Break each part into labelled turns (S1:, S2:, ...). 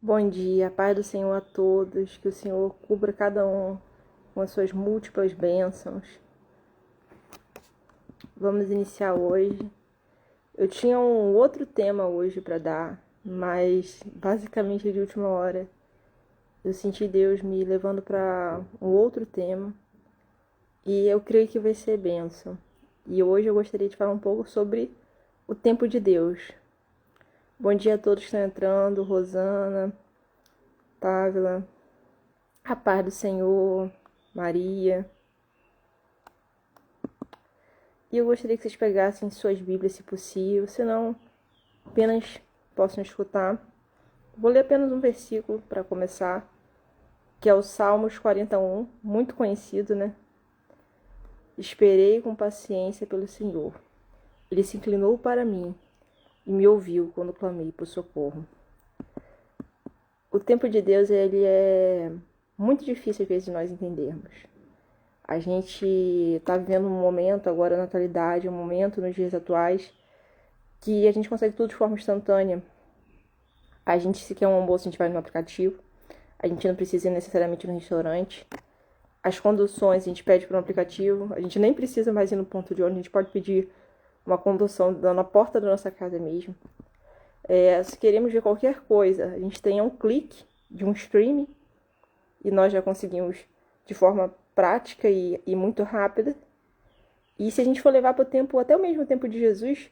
S1: Bom dia, paz do Senhor a todos, que o Senhor cubra cada um com as suas múltiplas bênçãos. Vamos iniciar hoje. Eu tinha um outro tema hoje para dar, mas basicamente de última hora eu senti Deus me levando para um outro tema e eu creio que vai ser bênção. E hoje eu gostaria de falar um pouco sobre o tempo de Deus. Bom dia a todos que estão entrando, Rosana, Távila, a paz do Senhor, Maria. E eu gostaria que vocês pegassem suas Bíblias, se possível, senão apenas possam escutar. Vou ler apenas um versículo para começar, que é o Salmos 41, muito conhecido, né? Esperei com paciência pelo Senhor. Ele se inclinou para mim e me ouviu quando clamei por socorro. O tempo de Deus, ele é muito difícil às vezes de nós entendermos. A gente está vivendo um momento agora na atualidade, um momento nos dias atuais, que a gente consegue tudo de forma instantânea. A gente, se quer um almoço, a gente vai no aplicativo. A gente não precisa ir necessariamente no restaurante. As conduções a gente pede por um aplicativo. A gente nem precisa mais ir no ponto de ônibus. A gente pode pedir uma condução na porta da nossa casa mesmo. Se queremos ver qualquer coisa, a gente tem um clique de um streaming e nós já conseguimos de forma prática e muito rápida. E se a gente for levar para o tempo, até o mesmo tempo de Jesus,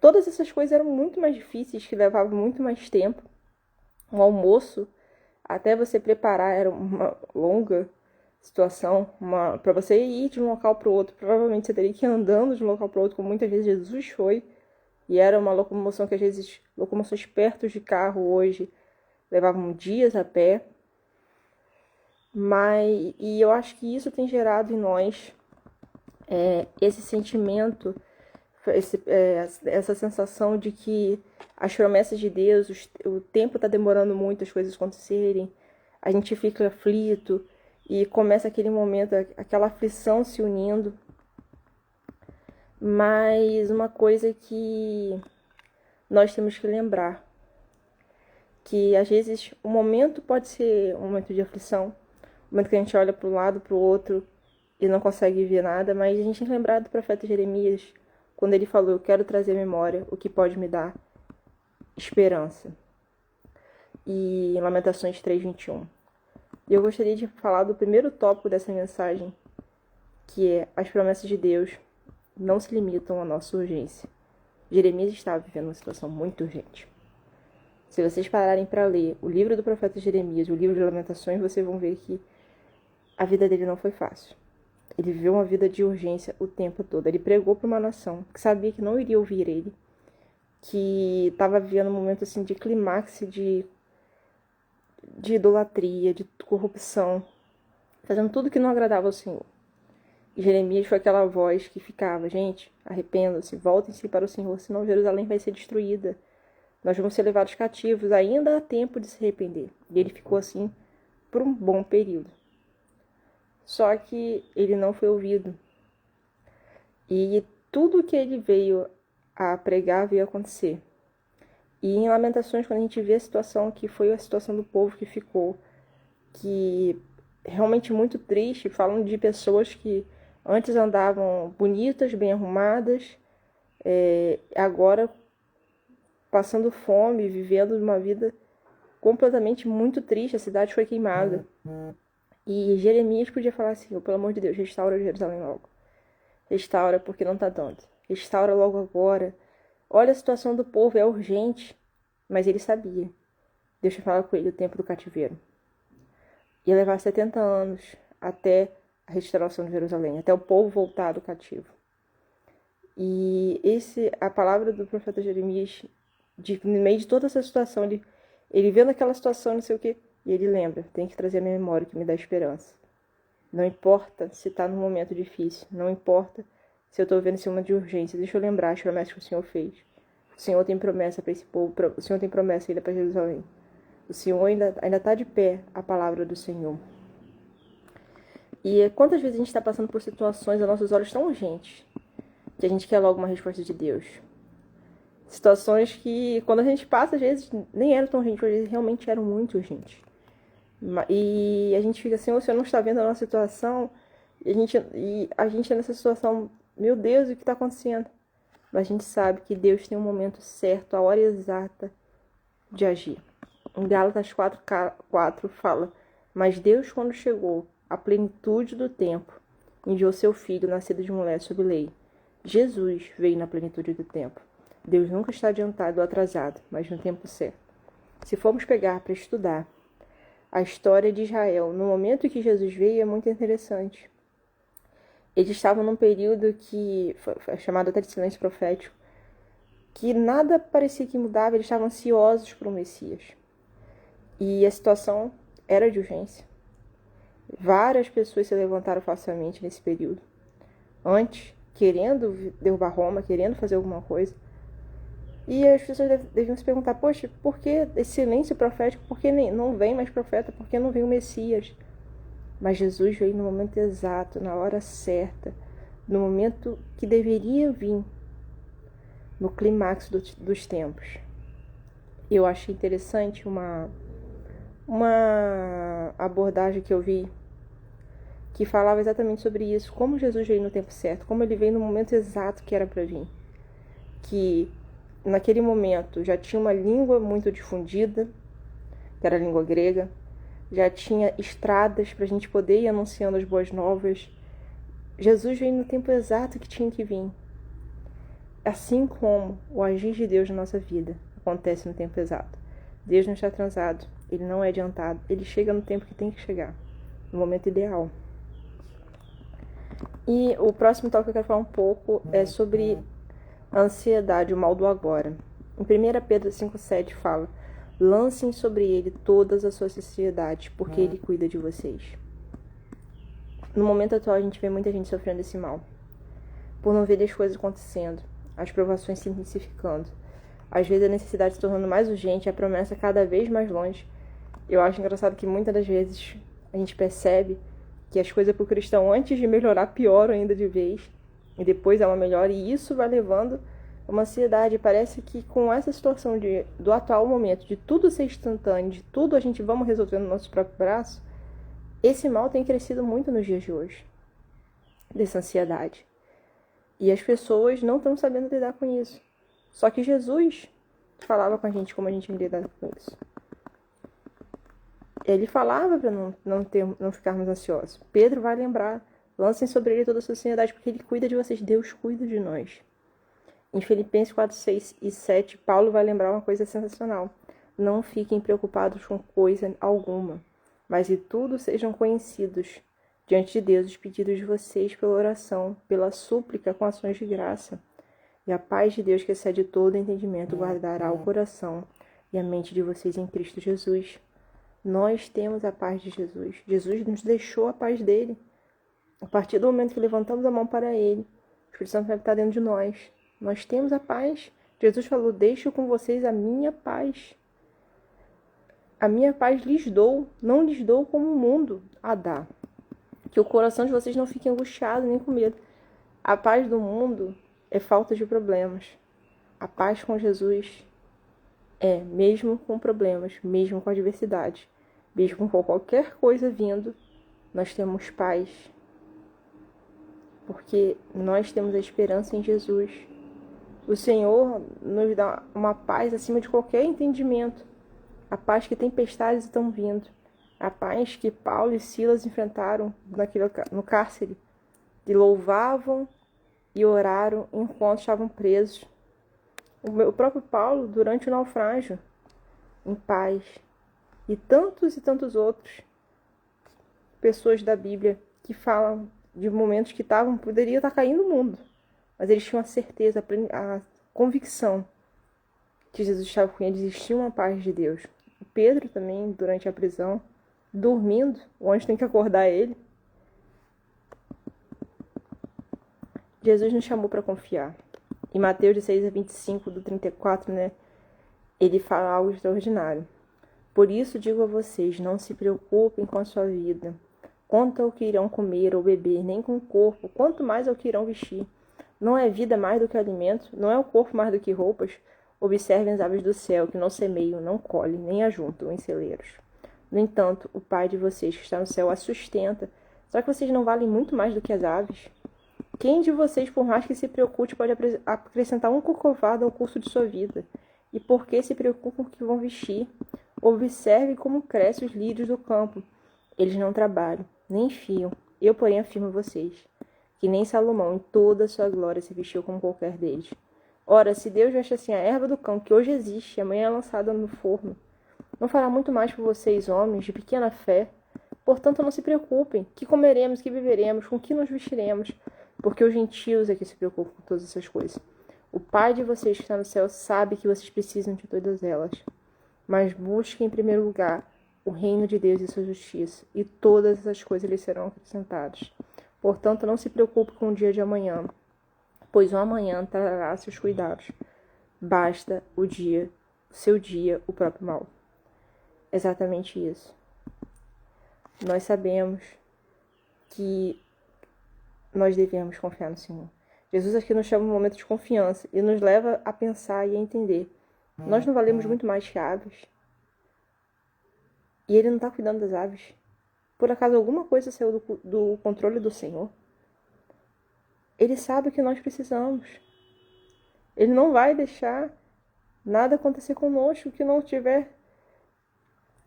S1: todas essas coisas eram muito mais difíceis, que levavam muito mais tempo. Um almoço, até você preparar, era uma longa situação. Para você ir de um local para o outro, provavelmente você teria que ir andando de um local para o outro, como muitas vezes Jesus foi. E era uma locomoção que às vezes, locomoções perto de carro hoje, levavam dias a pé. E eu acho que isso tem gerado em nós esse sentimento, essa sensação de que as promessas de Deus, o tempo está demorando muito as coisas acontecerem, a gente fica aflito e começa aquele momento, aquela aflição se unindo. Mas uma coisa que nós temos que lembrar, que às vezes o momento pode ser um momento de aflição, um momento que a gente olha para um lado, para o outro e não consegue ver nada, mas a gente tem que lembrar do profeta Jeremias, quando ele falou: eu quero trazer à memória o que pode me dar esperança. E em Lamentações 3:21. E eu gostaria de falar do primeiro tópico dessa mensagem, que é: as promessas de Deus não se limitam à nossa urgência. Jeremias estava vivendo uma situação muito urgente. Se vocês pararem para ler o livro do profeta Jeremias e o livro de Lamentações, vocês vão ver que a vida dele não foi fácil. Ele viveu uma vida de urgência o tempo todo. Ele pregou para uma nação que sabia que não iria ouvir ele, que estava vivendo um momento assim de clímax de idolatria, de corrupção, fazendo tudo que não agradava ao Senhor. E Jeremias foi aquela voz que ficava: gente, arrependam-se, voltem-se para o Senhor, senão Jerusalém vai ser destruída. Nós vamos ser levados cativos, ainda há tempo de se arrepender. E ele ficou assim por um bom período. Só que ele não foi ouvido. E tudo que ele veio a pregar veio a acontecer. E em Lamentações, quando a gente vê a situação que foi a situação do povo que ficou, que realmente muito triste, falam de pessoas que antes andavam bonitas, bem arrumadas, agora passando fome, vivendo uma vida completamente muito triste. A cidade foi queimada. E Jeremias podia falar assim: oh, pelo amor de Deus, restaura Jerusalém logo. Restaura, porque não tá dando. Restaura logo agora. Olha a situação do povo, é urgente. Mas ele sabia. Deus tinha falado com ele o tempo do cativeiro. Ia levar 70 anos até a restauração de Jerusalém, até o povo voltar do cativo. E a palavra do profeta Jeremias, no meio de toda essa situação, ele vendo aquela situação, não sei o quê, e ele lembra: tem que trazer a minha memória que me dá esperança. Não importa se está num momento difícil, não importa se eu estou vivendo esse momento de urgência, deixa eu lembrar as promessas que o Senhor fez. O Senhor tem promessa para esse povo, o Senhor tem promessa ainda para Jerusalém. O Senhor ainda está de pé, a palavra do Senhor. E quantas vezes a gente está passando por situações aos nossos olhos tão urgentes, que a gente quer logo uma resposta de Deus. Situações que, quando a gente passa, às vezes nem eram tão gentis, às vezes realmente eram muito gentis. E a gente fica assim, você não está vendo a nossa situação, e a gente nessa situação, meu Deus, o que está acontecendo? Mas a gente sabe que Deus tem um momento certo, a hora exata de agir. Em Gálatas 4:4 fala, mas Deus, quando chegou à plenitude do tempo, enviou seu Filho, nascido de mulher sob lei. Jesus veio na plenitude do tempo. Deus nunca está adiantado ou atrasado, mas no tempo certo. Se formos pegar para estudar a história de Israel, no momento que Jesus veio, é muito interessante. Eles estavam num período que foi chamado até de silêncio profético, que nada parecia que mudava, eles estavam ansiosos por um Messias. E a situação era de urgência. Várias pessoas se levantaram facilmente nesse período. Antes, querendo derrubar Roma, querendo fazer alguma coisa. E as pessoas deviam se perguntar, poxa, por que esse silêncio profético? Por que não vem mais profeta? Por que não vem o Messias? Mas Jesus veio no momento exato, na hora certa, no momento que deveria vir, no clímax dos tempos. Eu achei interessante uma abordagem que eu vi que falava exatamente sobre isso, como Jesus veio no tempo certo, como ele veio no momento exato que era para vir. Que naquele momento já tinha uma língua muito difundida, que era a língua grega, já tinha estradas para a gente poder ir anunciando as boas novas. Jesus veio no tempo exato que tinha que vir. Assim como o agir de Deus na nossa vida acontece no tempo exato. Deus não está atrasado, ele não é adiantado, ele chega no tempo que tem que chegar, no momento ideal. E o próximo tópico que eu quero falar um pouco é sobre a ansiedade, o mal do agora. Em 1 Pedro 5,7 fala, lancem sobre ele todas as suas ansiedades, porque ele cuida de vocês. No momento atual a gente vê muita gente sofrendo esse mal, por não ver as coisas acontecendo, as provações se intensificando. Às vezes a necessidade se tornando mais urgente, a promessa cada vez mais longe. Eu acho engraçado que muitas das vezes a gente percebe que as coisas para o cristão, antes de melhorar, pioram ainda de vez. E depois é uma melhora, e isso vai levando a uma ansiedade. Parece que com essa situação do atual momento, de tudo ser instantâneo, de tudo a gente vamos resolver no nosso próprio braço, esse mal tem crescido muito nos dias de hoje, dessa ansiedade. E as pessoas não estão sabendo lidar com isso. Só que Jesus falava com a gente como a gente lidar com isso. Ele falava para não ficarmos ansiosos. Pedro vai lembrar, lancem sobre ele toda a sua ansiedade, porque ele cuida de vocês, Deus cuida de nós. Em Filipenses 4, 6 e 7, Paulo vai lembrar uma coisa sensacional. Não fiquem preocupados com coisa alguma, mas em tudo sejam conhecidos diante de Deus os pedidos de vocês pela oração, pela súplica com ações de graça. E a paz de Deus, que excede todo entendimento, guardará o coração e a mente de vocês em Cristo Jesus. Nós temos a paz de Jesus. Jesus nos deixou a paz dele. A partir do momento que levantamos a mão para ele, o Espírito Santo vai estar dentro de nós. Nós temos a paz. Jesus falou, deixo com vocês a minha paz. A minha paz lhes dou, não lhes dou como o mundo a dá. Que o coração de vocês não fique angustiado nem com medo. A paz do mundo é falta de problemas. A paz com Jesus é, mesmo com problemas, mesmo com adversidade, mesmo com qualquer coisa vindo, nós temos paz. Porque nós temos a esperança em Jesus. O Senhor nos dá uma paz acima de qualquer entendimento. A paz que tempestades estão vindo. A paz que Paulo e Silas enfrentaram no cárcere. E louvavam e oraram enquanto estavam presos. O próprio Paulo, durante o naufrágio, em paz. E tantos outros pessoas da Bíblia que falam de momentos que poderia estar caindo o mundo. Mas eles tinham a certeza, a convicção que Jesus estava com eles, existia uma paz de Deus. O Pedro também, durante a prisão, dormindo, o anjo tem que acordar ele. Jesus nos chamou para confiar. Em Mateus 16-25, do 34, ele fala algo extraordinário. Por isso digo a vocês, não se preocupem com a sua vida, quanto ao que irão comer ou beber, nem com o corpo, quanto mais ao que irão vestir. Não é vida mais do que alimento, não é o corpo mais do que roupas. Observem as aves do céu, que não semeiam, não colhem, nem ajuntam em celeiros. No entanto, o Pai de vocês que está no céu a sustenta. Será que vocês não valem muito mais do que as aves? Quem de vocês, por mais que se preocupe, pode acrescentar um corcovado ao curso de sua vida? E por que se preocupam com o que vão vestir? Observe como crescem os lírios do campo. Eles não trabalham, nem fiam. Eu, porém, afirmo a vocês, que nem Salomão, em toda a sua glória, se vestiu como qualquer deles. Ora, se Deus veste assim a erva do campo, que hoje existe, e amanhã é lançada no forno, não fará muito mais por vocês, homens de pequena fé? Portanto, não se preocupem, que comeremos, que beberemos, com que nos vestiremos, porque os gentios é que se preocupam com todas essas coisas. O Pai de vocês que está no céu sabe que vocês precisam de todas elas. Mas busquem em primeiro lugar o reino de Deus e sua justiça, e todas essas coisas lhes serão acrescentadas. Portanto, não se preocupe com o dia de amanhã, pois o amanhã trará seus cuidados. Basta o seu dia, o próprio mal. Exatamente isso. Nós sabemos que nós devemos confiar no Senhor. Jesus aqui nos chama um momento de confiança e nos leva a pensar e a entender. Nós não valemos muito mais que aves. E Ele não está cuidando das aves. Por acaso alguma coisa saiu do controle do Senhor? Ele sabe o que nós precisamos. Ele não vai deixar nada acontecer conosco que não estiver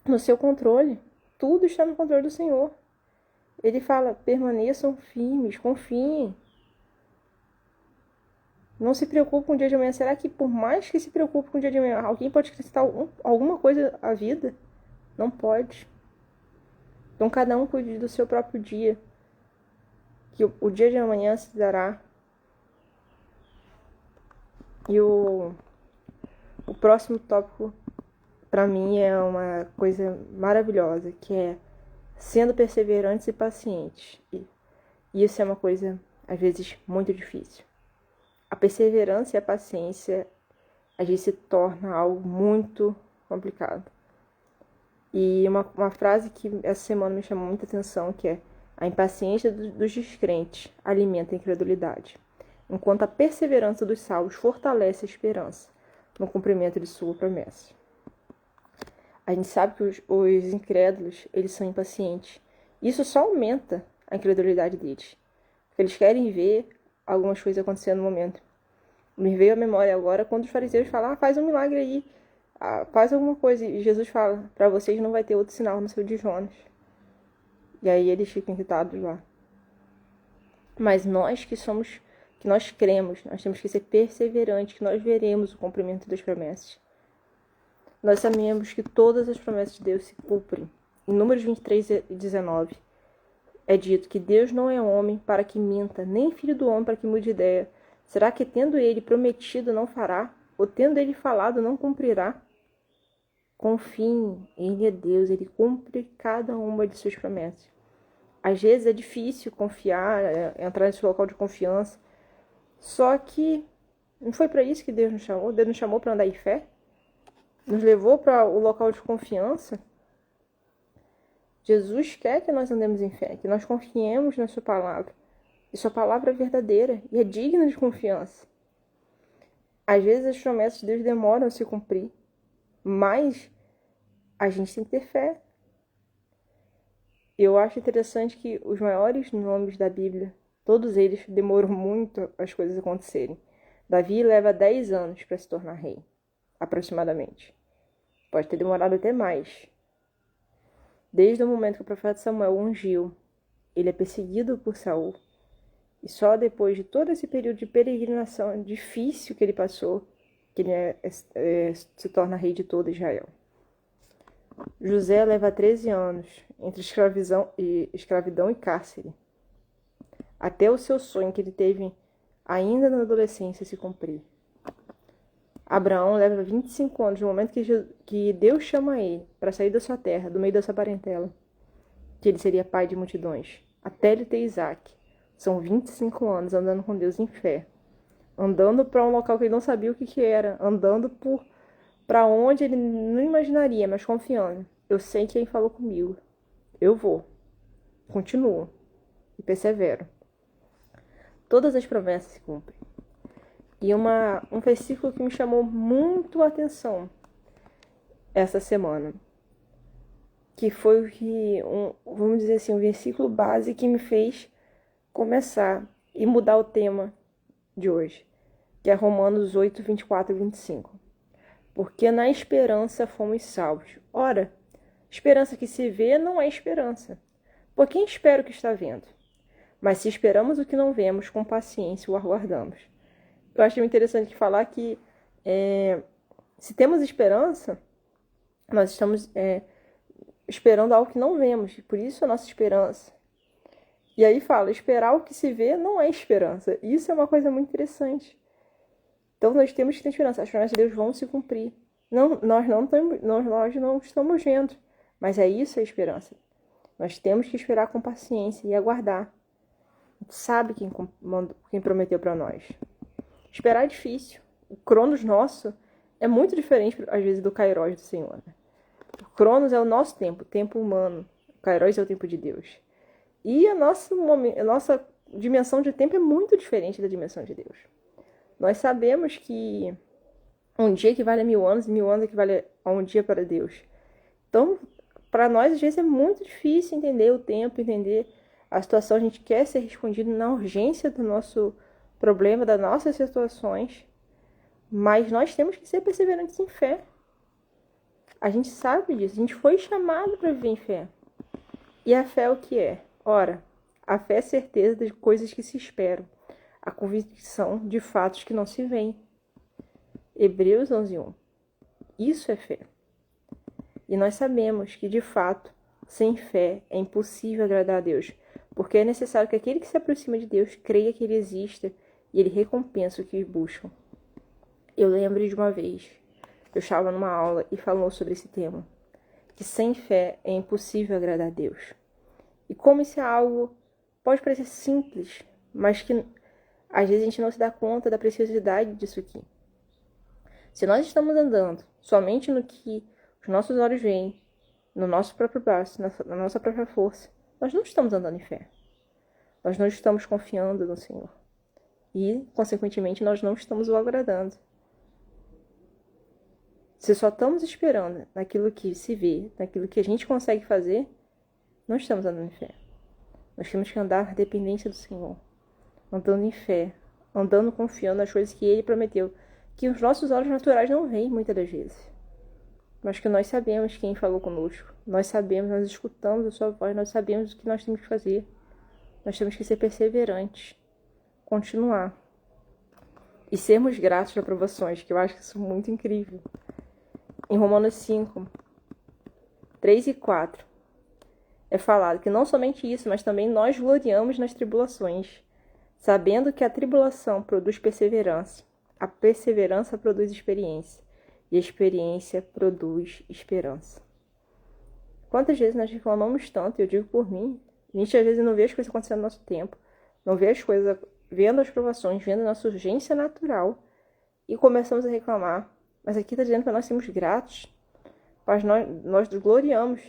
S1: no seu controle. Tudo está no controle do Senhor. Ele fala, permaneçam firmes, confiem. Não se preocupe com o dia de amanhã. Será que por mais que se preocupe com o dia de amanhã, alguém pode acrescentar alguma coisa à vida? Não pode. Então cada um cuide do seu próprio dia. Que o dia de amanhã se dará. E o próximo tópico, para mim, é uma coisa maravilhosa, que é sendo perseverantes e pacientes. E isso é uma coisa, às vezes, muito difícil. A perseverança e a paciência, às vezes, se torna algo muito complicado. E uma frase que essa semana me chamou muita atenção, que é: a impaciência dos descrentes alimenta a incredulidade, enquanto a perseverança dos salvos fortalece a esperança no cumprimento de sua promessa. A gente sabe que os incrédulos, eles são impacientes. Isso só aumenta a incredulidade deles. Porque eles querem ver algumas coisas acontecendo no momento. Me veio à memória agora quando os fariseus falam, faz um milagre aí, faz alguma coisa. E Jesus fala, para vocês não vai ter outro sinal no seu de Jonas. E aí eles ficam irritados lá. Mas nós que nós cremos, nós temos que ser perseverantes, que nós veremos o cumprimento das promessas. Nós sabemos que todas as promessas de Deus se cumprem. Em Números 23:19, é dito que Deus não é homem para que minta, nem filho do homem para que mude de ideia. Será que tendo ele prometido não fará? Ou tendo ele falado não cumprirá? Confiem, ele é Deus, ele cumpre cada uma de suas promessas. Às vezes é difícil confiar, entrar nesse local de confiança. Só que não foi para isso que Deus nos chamou. Deus nos chamou para andar em fé. Nos levou para o local de confiança. Jesus quer que nós andemos em fé, que nós confiemos na sua palavra. E sua palavra é verdadeira e é digna de confiança. Às vezes as promessas de Deus demoram a se cumprir, mas a gente tem que ter fé. Eu acho interessante que os maiores nomes da Bíblia, todos eles demoram muito as coisas acontecerem. Davi leva 10 anos para se tornar rei, aproximadamente. Pode ter demorado até mais. Desde o momento que o profeta Samuel o ungiu, ele é perseguido por Saul. E só depois de todo esse período de peregrinação difícil que ele passou, que ele se torna rei de todo Israel. José leva 13 anos entre escravidão e cárcere, até o seu sonho que ele teve ainda na adolescência se cumprir. Abraão leva 25 anos no momento que Deus chama ele para sair da sua terra, do meio da sua parentela, que ele seria pai de multidões, até ele ter Isaac. São 25 anos andando com Deus em fé, andando para um local que ele não sabia o que era, andando para onde ele não imaginaria, mas confiando. Eu sei que ele falou comigo, eu vou, continuo e persevero. Todas as promessas se cumprem. E um versículo que me chamou muito a atenção essa semana, que foi vamos dizer assim, um versículo base que me fez começar e mudar o tema de hoje, que é Romanos 8, 24 e 25. Porque na esperança fomos salvos. Ora, esperança que se vê não é esperança. Por quem espera o que está vendo? Mas se esperamos o que não vemos, com paciência o aguardamos. Eu acho interessante falar que se temos esperança, nós estamos esperando algo que não vemos. Por isso a nossa esperança. E aí fala, esperar o que se vê não é esperança. Isso é uma coisa muito interessante. Então nós temos que ter esperança. As promessas de Deus vão se cumprir. Nós não estamos vendo. Mas é isso a esperança. Nós temos que esperar com paciência e aguardar. A gente sabe quem prometeu para nós. Esperar é difícil. O Cronos nosso é muito diferente, às vezes, do Kairos do Senhor. Né? O Cronos é o nosso tempo, o tempo humano. O Kairos é o tempo de Deus. E a nossa dimensão de tempo é muito diferente da dimensão de Deus. Nós sabemos que um dia equivale a 1000 anos e 1000 anos equivale a um dia para Deus. Então, para nós, às vezes, é muito difícil entender o tempo, entender a situação. A gente quer ser respondido na urgência do nosso problema, das nossas situações. Mas nós temos que ser perseverantes em fé. A gente sabe disso. A gente foi chamado para viver em fé. E a fé é o que é? Ora, a fé é a certeza das coisas que se esperam. A convicção de fatos que não se veem. Hebreus 11:1. Isso é fé. E nós sabemos que, de fato, sem fé é impossível agradar a Deus, porque é necessário que aquele que se aproxima de Deus creia que Ele exista e Ele recompensa o que buscam. Eu lembro de uma vez, eu estava numa aula e falou sobre esse tema, que sem fé é impossível agradar a Deus. E como isso é algo, pode parecer simples, mas que às vezes a gente não se dá conta da preciosidade disso aqui. Se nós estamos andando somente no que os nossos olhos veem, no nosso próprio braço, na nossa própria força, nós não estamos andando em fé. Nós não estamos confiando no Senhor. E, consequentemente, nós não estamos o agradando. Se só estamos esperando naquilo que se vê, naquilo que a gente consegue fazer, não estamos andando em fé. Nós temos que andar na dependência do Senhor. Andando em fé. Andando confiando nas coisas que Ele prometeu. Que os nossos olhos naturais não veem muitas das vezes. Mas que nós sabemos quem falou conosco. Nós sabemos, nós escutamos a sua voz, nós sabemos o que nós temos que fazer. Nós temos que ser perseverantes. Continuar. E sermos gratos por aprovações, que eu acho que isso é muito incrível. Em Romanos 5, 3 e 4, é falado que não somente isso, mas também nós gloriamos nas tribulações, sabendo que a tribulação produz perseverança, a perseverança produz experiência, e a experiência produz esperança. Quantas vezes nós reclamamos tanto, eu digo por mim, a gente às vezes não vê as coisas acontecendo no nosso tempo, não vê as coisas, vendo as provações, vendo a nossa urgência natural, e começamos a reclamar. Mas aqui está dizendo para nós sermos gratos, mas nós gloriamos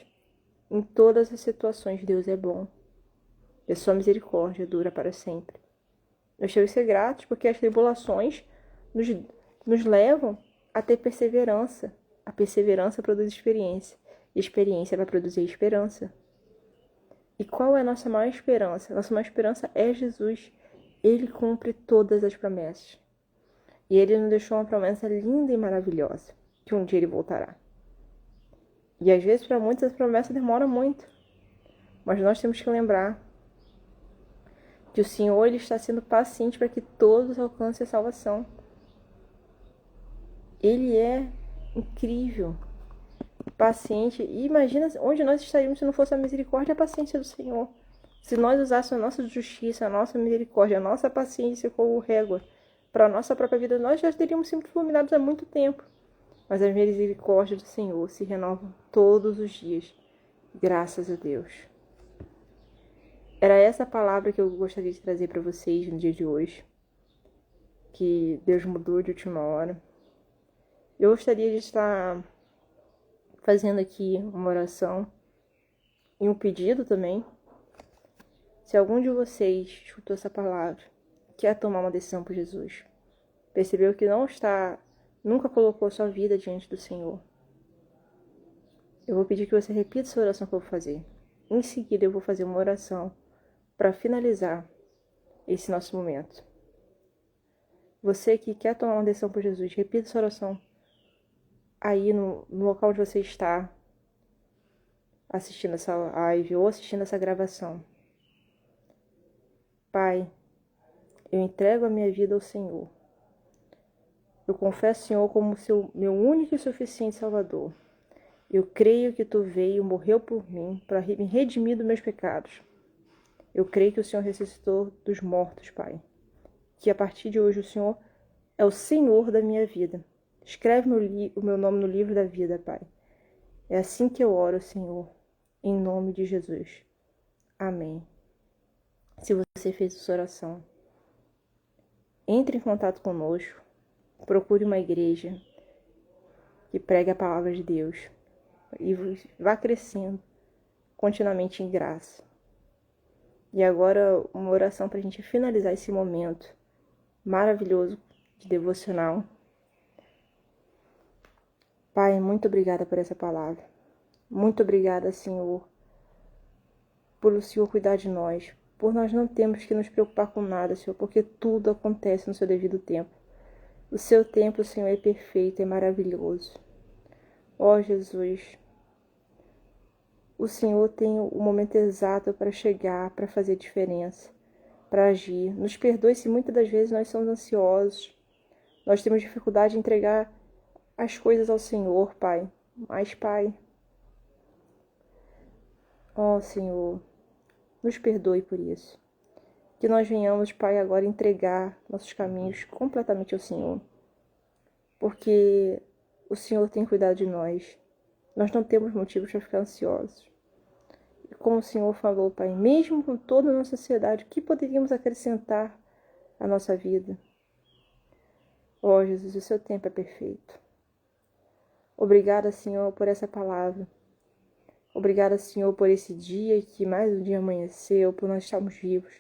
S1: em todas as situações. Deus é bom, e a sua misericórdia dura para sempre. Nós temos que ser gratos porque as tribulações nos levam a ter perseverança. A perseverança produz experiência, e a experiência vai produzir esperança. E qual é a nossa maior esperança? Nossa maior esperança é Jesus. Ele cumpre todas as promessas. E Ele nos deixou uma promessa linda e maravilhosa, que um dia Ele voltará. E às vezes para muitos essa promessa demora muito. Mas nós temos que lembrar que o Senhor Ele está sendo paciente para que todos alcancem a salvação. Ele é incrível, paciente. E imagina onde nós estaríamos se não fosse a misericórdia e a paciência do Senhor. Se nós usássemos a nossa justiça, a nossa misericórdia, a nossa paciência como régua para a nossa própria vida, nós já teríamos sido fulminados há muito tempo. Mas as misericórdias do Senhor se renovam todos os dias. Graças a Deus. Era essa palavra que eu gostaria de trazer para vocês no dia de hoje. Que Deus mudou de última hora. Eu gostaria de estar fazendo aqui uma oração e um pedido também. Se algum de vocês escutou essa palavra, quer tomar uma decisão por Jesus, percebeu que nunca colocou sua vida diante do Senhor, eu vou pedir que você repita essa oração que eu vou fazer. Em seguida, eu vou fazer uma oração para finalizar esse nosso momento. Você que quer tomar uma decisão por Jesus, repita essa oração aí no local onde você está assistindo essa live ou assistindo essa gravação. Pai, eu entrego a minha vida ao Senhor. Eu confesso o Senhor como meu único e suficiente Salvador. Eu creio que Tu veio, morreu por mim, para me redimir dos meus pecados. Eu creio que o Senhor ressuscitou dos mortos, Pai. Que a partir de hoje o Senhor é o Senhor da minha vida. Escreve o meu nome no livro da vida, Pai. É assim que eu oro, Senhor, em nome de Jesus. Amém. Se você fez essa oração, entre em contato conosco, procure uma igreja que pregue a palavra de Deus e vá crescendo continuamente em graça. E agora uma oração para a gente finalizar esse momento maravilhoso de devocional. Pai, muito obrigada por essa palavra. Muito obrigada, Senhor, por o Senhor cuidar de nós. Por nós não termos que nos preocupar com nada, Senhor, porque tudo acontece no seu devido tempo. O seu tempo, Senhor, é perfeito, é maravilhoso. Ó Jesus, o Senhor tem o momento exato para chegar, para fazer diferença, para agir. Nos perdoe se muitas das vezes nós somos ansiosos. Nós temos dificuldade de entregar as coisas ao Senhor, Pai. Mas, Pai, ó Senhor, nos perdoe por isso. Que nós venhamos, Pai, agora entregar nossos caminhos completamente ao Senhor. Porque o Senhor tem cuidado de nós. Nós não temos motivos para ficar ansiosos. E como o Senhor falou, Pai, mesmo com toda a nossa ansiedade, o que poderíamos acrescentar à nossa vida? Ó Jesus, o seu tempo é perfeito. Obrigada, Senhor, por essa palavra. Obrigada, Senhor, por esse dia que mais um dia amanheceu, por nós estarmos vivos.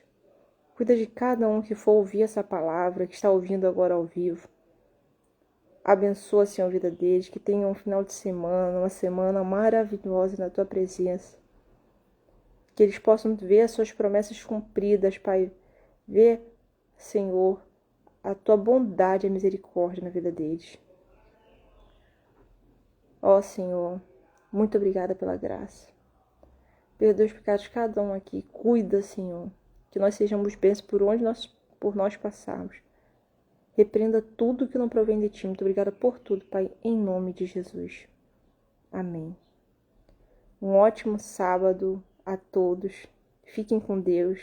S1: Cuida de cada um que for ouvir essa palavra, que está ouvindo agora ao vivo. Abençoa, Senhor, a vida deles, que tenham um final de semana, uma semana maravilhosa na Tua presença. Que eles possam ver as Suas promessas cumpridas, Pai. Ver, Senhor, a Tua bondade e a misericórdia na vida deles. Ó Senhor, muito obrigada pela graça. Perdoa os pecados de cada um aqui. Cuida, Senhor, que nós sejamos bênçãos por nós passarmos. Repreenda tudo que não provém de Ti. Muito obrigada por tudo, Pai, em nome de Jesus. Amém. Um ótimo sábado a todos. Fiquem com Deus.